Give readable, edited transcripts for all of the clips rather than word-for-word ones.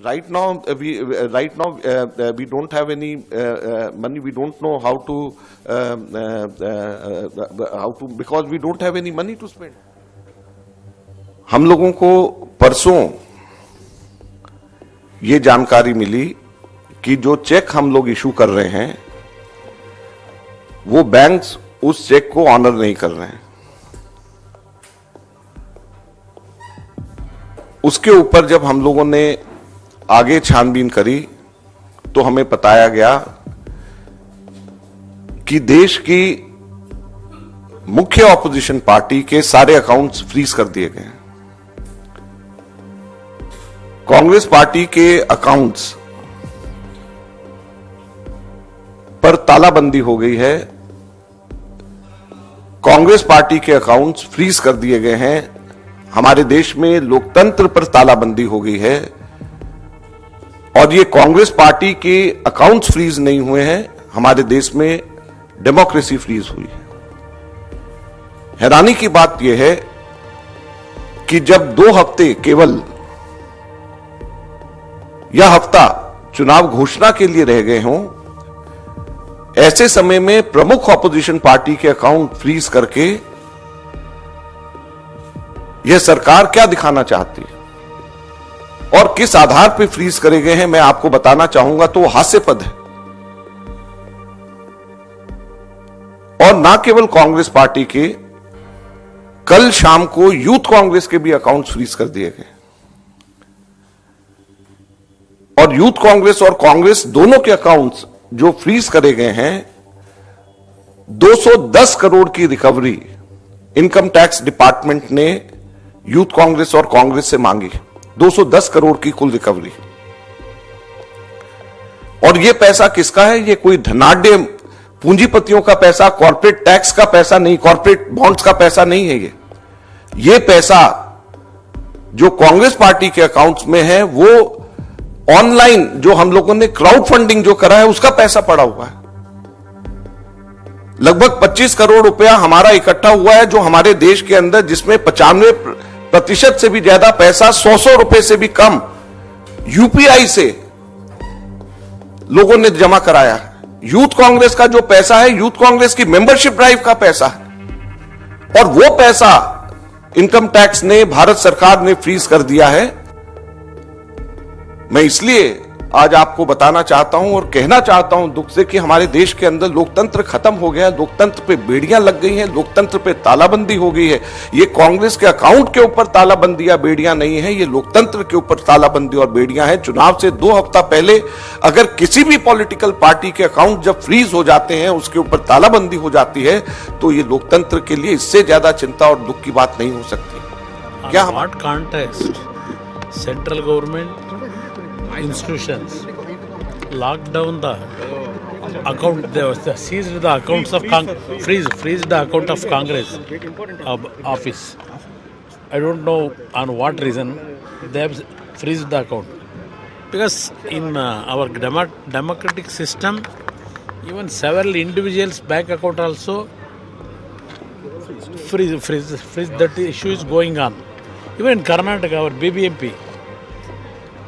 Right now, we don't have any money. We don't know how to because we don't have any money to spend. हम लोगों को परसों ये जानकारी मिली कि जो चेक हम लोग इशू कर रहे हैं वो बैंक्स उस चेक को ऑनर नहीं कर रहे हैं। उसके ऊपर जब हम लोगों ने आगे छानबीन करी तो हमें बताया गया कि देश की मुख्य ऑपोजिशन पार्टी के सारे अकाउंट्स फ्रीज कर दिए गए हैं। कांग्रेस पार्टी के अकाउंट्स पर तालाबंदी हो गई है। कांग्रेस पार्टी के अकाउंट्स फ्रीज कर दिए गए हैं। हमारे देश में लोकतंत्र पर तालाबंदी हो गई है और ये कांग्रेस पार्टी के अकाउंट्स फ्रीज नहीं हुए हैं, हमारे देश में डेमोक्रेसी फ्रीज हुई है। हैरानी की बात यह है कि जब 2 हफ्ते केवल यह हफ्ता चुनाव घोषणा के लिए रह गए हों, ऐसे समय में प्रमुख ऑपोजिशन पार्टी के अकाउंट फ्रीज करके यह सरकार क्या दिखाना चाहती है और किस आधार पर फ्रीज करे गए हैं, मैं आपको बताना चाहूंगा तो हास्यास्पद है। और ना केवल कांग्रेस पार्टी के, कल शाम को यूथ कांग्रेस के भी अकाउंट्स फ्रीज कर दिए गए और यूथ कांग्रेस और कांग्रेस दोनों के अकाउंट्स जो फ्रीज करे गए हैं, 210 करोड़ की रिकवरी इनकम टैक्स डिपार्टमेंट ने यूथ कांग्रेस और कांग्रेस से मांगी। 210 करोड़ की कुल रिकवरी। और यह पैसा किसका है? यह कोई धनाढ्य पूंजीपतियों का पैसा, कॉर्पोरेट टैक्स का पैसा नहीं, कॉर्पोरेट बॉन्ड्स का पैसा नहीं है। यह पैसा जो कांग्रेस पार्टी के अकाउंट्स में है वो ऑनलाइन जो हम लोगों ने क्राउड फंडिंग जो करा है उसका पैसा पड़ा हुआ है। लगभग 25 करोड़ रुपया हमारा इकट्ठा हुआ है जो हमारे देश के अंदर, जिसमें 95% से भी ज्यादा पैसा 100 रुपए से भी कम यूपीआई से लोगों ने जमा कराया है। यूथ कांग्रेस का जो पैसा है, यूथ कांग्रेस की मेंबरशिप ड्राइव का पैसा है और वो पैसा इनकम टैक्स ने, भारत सरकार ने फ्रीज कर दिया है। मैं इसलिए आज आपको बताना चाहता हूं और कहना चाहता हूं दुख से कि हमारे देश के अंदर लोकतंत्र खत्म हो गया है, लोकतंत्र पे बेड़ियां लग गई हैं, लोकतंत्र पे तालाबंदी हो गई है। ये कांग्रेस के अकाउंट के ऊपर तालाबंदी या बेड़ियां नहीं है, ये लोकतंत्र के ऊपर तालाबंदी और बेड़ियां हैं। चुनाव से 2 हफ्ता पहले अगर किसी भी पॉलिटिकल पार्टी के अकाउंट जब फ्रीज हो जाते हैं, उसके ऊपर तालाबंदी हो जाती है, तो ये लोकतंत्र के लिए इससे ज्यादा चिंता और दुख की बात नहीं हो सकती। क्या what context central government institutions locked down the account, they seized the accounts of freeze the account of Congress office. I don't know on what reason they have freezed the account, because in our democratic system even several individuals bank account also freeze. That issue is going on. Even in Karnataka, our BBMP,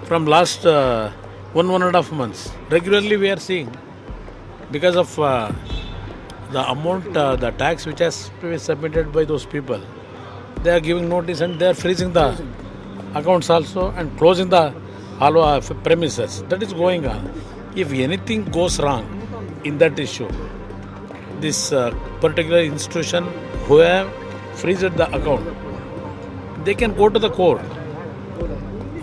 from last 1.5 months, regularly we are seeing, because of the amount, the tax which has to be submitted by those people, they are giving notice and they are freezing the accounts also and closing the premises. That is going on. If anything goes wrong in that issue, this particular institution who have freezed the account, they can go to the court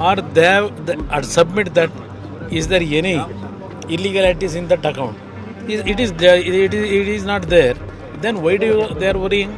or they have or submit that is there any illegalities in that account. It is not there, then why they are worrying?